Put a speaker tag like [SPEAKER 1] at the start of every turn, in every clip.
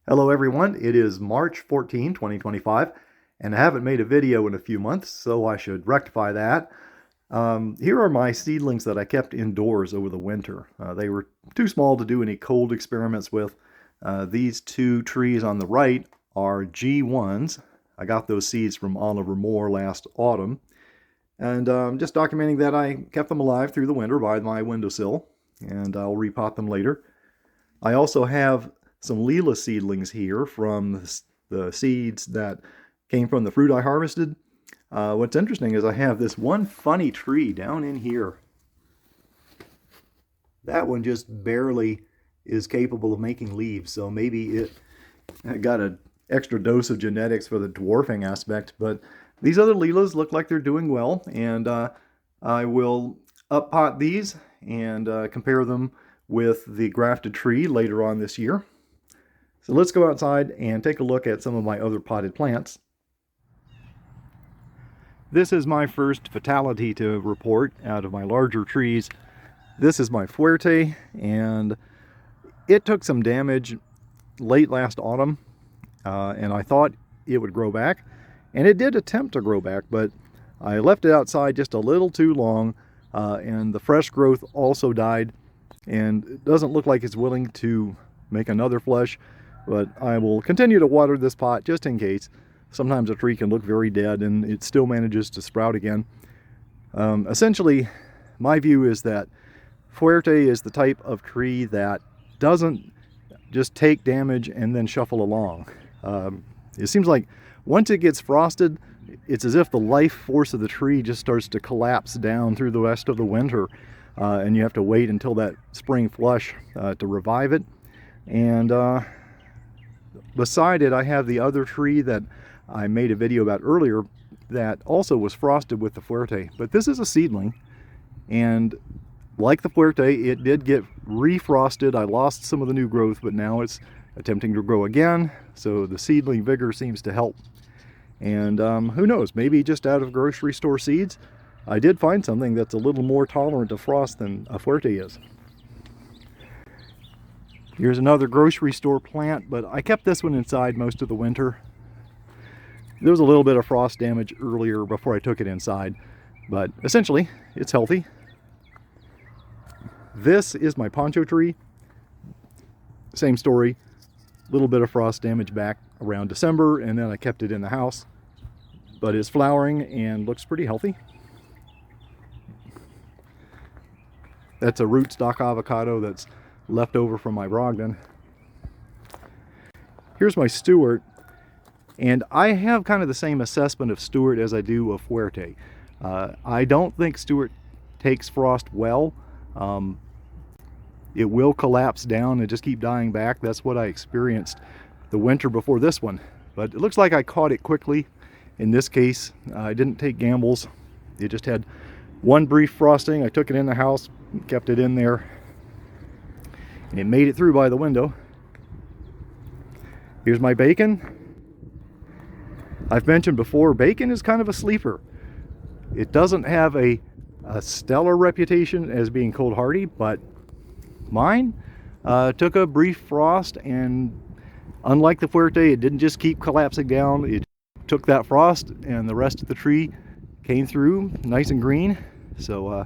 [SPEAKER 1] Hello everyone, it is March 14, 2025, and I haven't made a video in a few months, so I should rectify that. Here are my seedlings that I kept indoors over the winter. They were too small to do any cold experiments with. These two trees on the right are G1s. I got those seeds from Oliver Moore last autumn, and just documenting that I kept them alive through the winter by my windowsill, and I'll repot them later. I also have some Leela seedlings here from the seeds that came from the fruit I harvested. What's interesting is I have this one funny tree down in here. That one just barely is capable of making leaves, so maybe it got an extra dose of genetics for the dwarfing aspect, but these other Leelas look like they're doing well, and I will uppot these and compare them with the grafted tree later on this year. So let's go outside and take a look at some of my other potted plants. This is my first fatality to report out of my larger trees. This is my Fuerte, and it took some damage late last autumn, and I thought it would grow back, and it did attempt to grow back, but I left it outside just a little too long, and the fresh growth also died, and it doesn't look like it's willing to make another flush. But I will continue to water this pot just in case. Sometimes a tree can look very dead and it still manages to sprout again. Essentially, my view is that Fuerte is the type of tree that doesn't just take damage and then shuffle along. It seems like once it gets frosted, it's as if the life force of the tree just starts to collapse down through the rest of the winter. And you have to wait until that spring flush to revive it. And beside it, I have the other tree that I made a video about earlier that also was frosted with the Fuerte. But this is a seedling, and like the Fuerte, it did get refrosted. I lost some of the new growth, but now it's attempting to grow again, so the seedling vigor seems to help. And who knows, maybe just out of grocery store seeds, I did find something that's a little more tolerant to frost than a Fuerte is. Here's another grocery store plant, but I kept this one inside most of the winter. There was a little bit of frost damage earlier before I took it inside, but essentially it's healthy. This is my poncho tree. Same story, a little bit of frost damage back around December, and then I kept it in the house, but it's flowering and looks pretty healthy. That's a rootstock avocado that's left over from my Brogdon. Here's my Stewart, and I have kind of the same assessment of Stewart as I do of Fuerte. I don't think Stewart takes frost well. It will collapse down and just keep dying back. That's what I experienced the winter before this one, but it looks like I caught it quickly. In this case, I didn't take gambles. It just had one brief frosting. I took it in the house, kept it in there, and it made it through by the window. Here's my bacon. I've mentioned before, bacon is kind of a sleeper. It doesn't have a stellar reputation as being cold hardy, but mine took a brief frost, and unlike the Fuerte, it didn't just keep collapsing down. It took that frost and the rest of the tree came through nice and green. So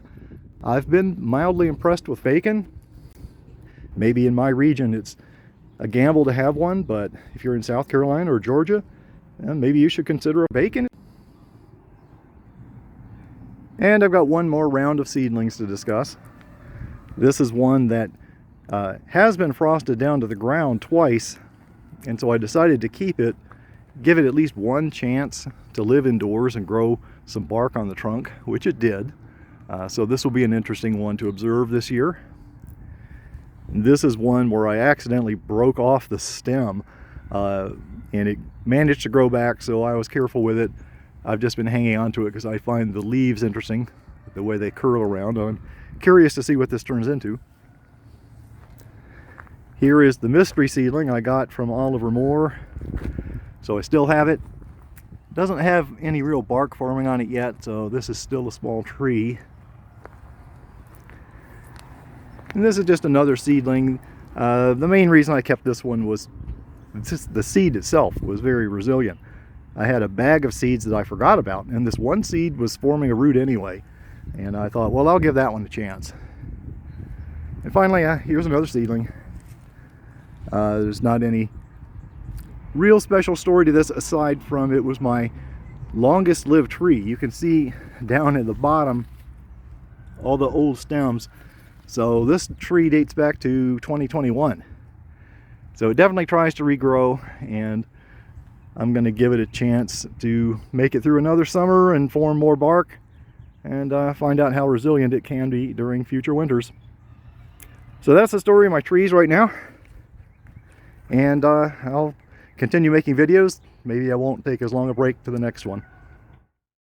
[SPEAKER 1] I've been mildly impressed with bacon. Maybe in my region it's a gamble to have one, but if you're in South Carolina or Georgia, maybe you should consider a bacon. And I've got one more round of seedlings to discuss. This is one that has been frosted down to the ground twice, and so I decided to keep it, give it at least one chance to live indoors and grow some bark on the trunk, which it did. So this will be an interesting one to observe this year. This is one where I accidentally broke off the stem, and it managed to grow back, so I was careful with it. I've just been hanging on to it because I find the leaves interesting, the way they curl around. I'm curious to see what this turns into. Here is the mystery seedling I got from Oliver Moore, so I still have it. Doesn't have any real bark forming on it yet, so this is still a small tree. And this is just another seedling. The main reason I kept this one was the seed itself was very resilient. I had a bag of seeds that I forgot about, and this one seed was forming a root anyway. And I thought, well, I'll give that one a chance. And finally, here's another seedling. There's not any real special story to this aside from it was my longest lived tree. You can see down at the bottom all the old stems. So this tree dates back to 2021. So it definitely tries to regrow, and I'm going to give it a chance to make it through another summer and form more bark, and find out how resilient it can be during future winters. So that's the story of my trees right now, and I'll continue making videos. Maybe I won't take as long a break to the next one.